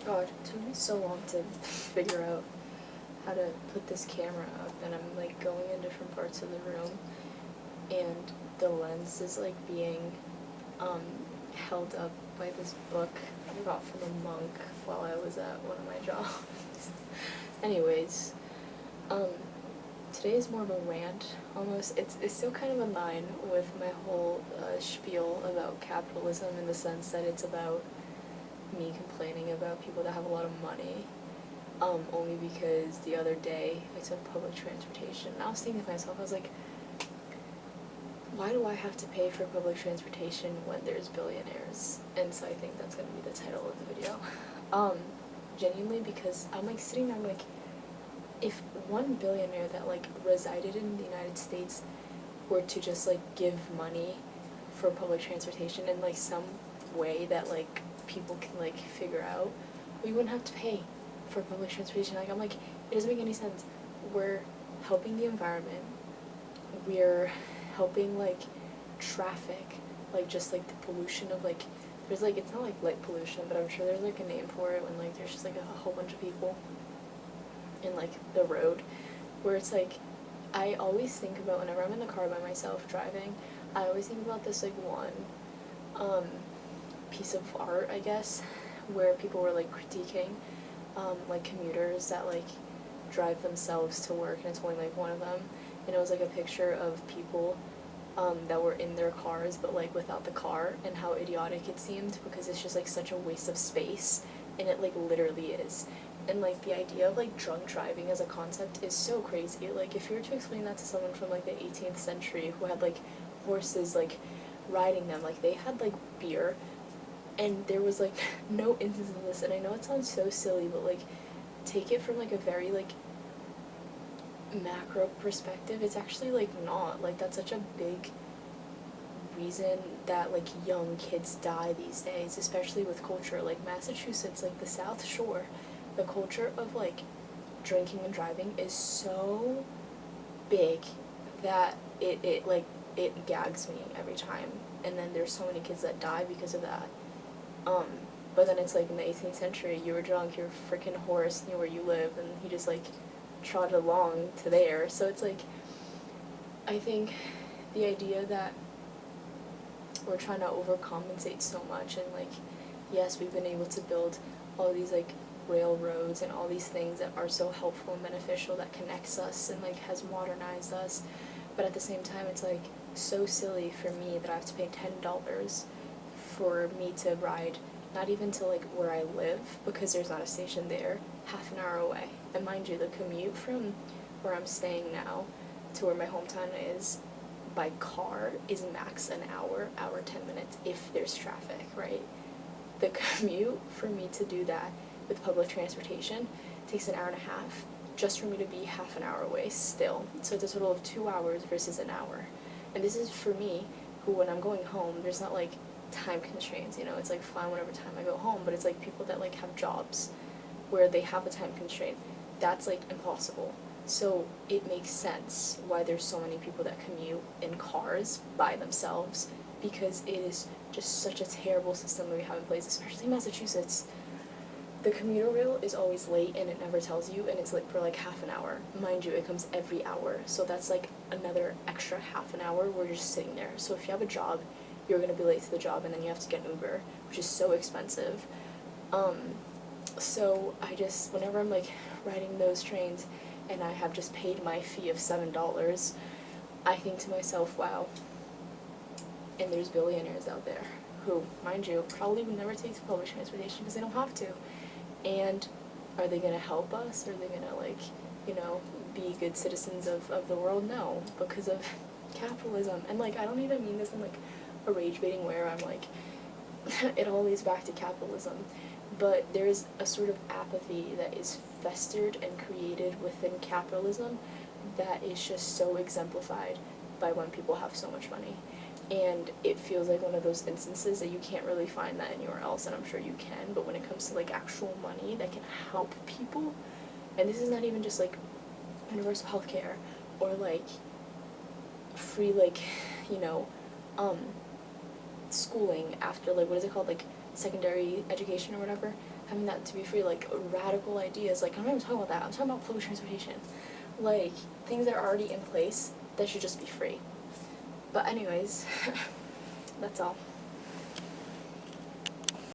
God, it took me so long to figure out how to put this camera up, and I'm like going in different parts of the room, and the lens is like being held up by this book I got from a monk while I was at one of my jobs. Anyways, today is more of a rant, almost. It's still kind of in line with my whole spiel about capitalism, in the sense that it's about me complaining about people that have a lot of money, only because the other day I took public transportation, and I was thinking to myself, I was like, why do I have to pay for public transportation when there's billionaires? And so I think that's going to be the title of the video. Genuinely, because I'm like sitting there, I'm like, if one billionaire that like resided in the United States were to just like give money for public transportation in like some way that like people can like figure out, we wouldn't have to pay for public transportation. Like, I'm like, it doesn't make any sense. We're helping the environment, we're helping like traffic, like just like the pollution of like, there's like, it's not like light pollution, but I'm sure there's like a name for it when like there's just like a whole bunch of people in like the road, where it's like, I always think about, whenever I'm in the car by myself driving, I always think about this like one piece of art, I guess, where people were like critiquing like commuters that like drive themselves to work, and it's only like one of them, and it was like a picture of people that were in their cars but like without the car, and how idiotic it seemed, because it's just like such a waste of space, and it like literally is. And like the idea of like drunk driving as a concept is so crazy. Like, if you were to explain that to someone from like the 18th century who had like horses like riding them, like they had like beer, and there was like no instance of this, and I know it sounds so silly, but like, take it from like a very like macro perspective, it's actually like not, like, that's such a big reason that like young kids die these days, especially with culture. Like Massachusetts, like the South Shore, the culture of like drinking and driving is so big that it like, it gags me every time, and then there's so many kids that die because of that. But then it's like, in the 18th century, you were drunk, your freaking horse knew where you lived, and he just like trotted along to there. So it's like, I think the idea that we're trying to overcompensate so much, and like, yes, we've been able to build all these like railroads and all these things that are so helpful and beneficial, that connects us and like has modernized us, but at the same time it's like so silly for me that I have to pay $10 for me to ride, not even to like where I live, because there's not a station there, half an hour away. And mind you, the commute from where I'm staying now to where my hometown is by car is max an hour, 10 minutes if there's traffic, right? The commute for me to do that with public transportation takes an hour and a half, just for me to be half an hour away still. So it's a total of 2 hours versus an hour. And this is for me, who, when I'm going home, there's not like time constraints, you know, it's like fine whatever time I go home, but it's like people that like have jobs where they have a time constraint, that's like impossible. So it makes sense why there's so many people that commute in cars by themselves, because it is just such a terrible system that we have in place, especially in Massachusetts. The commuter rail is always late, and it never tells you, and it's like for like half an hour. Mind you, it comes every hour, so that's like another extra half an hour where you're just sitting there. So if you have a job, you're gonna be late to the job, and then you have to get an Uber, which is so expensive. So I just, whenever I'm like riding those trains and I have just paid my fee of $7, I think to myself, wow. And there's billionaires out there who, mind you, probably would never take public transportation because they don't have to. And are they gonna help us? Are they gonna like, you know, be good citizens of the world? No, because of capitalism. And like, I don't even mean this in like a rage baiting way, where I'm like, it all leads back to capitalism, but there's a sort of apathy that is festered and created within capitalism that is just so exemplified by when people have so much money. And it feels like one of those instances that you can't really find that anywhere else, and I'm sure you can, but when it comes to like actual money that can help people, and this is not even just like universal healthcare or like free, like, you know, schooling after, like, what is it called, like secondary education or whatever, having that to be free, like, radical ideas, like, I'm not even talking about that, I'm talking about public transportation, like, things that are already in place that should just be free. But anyways, that's all.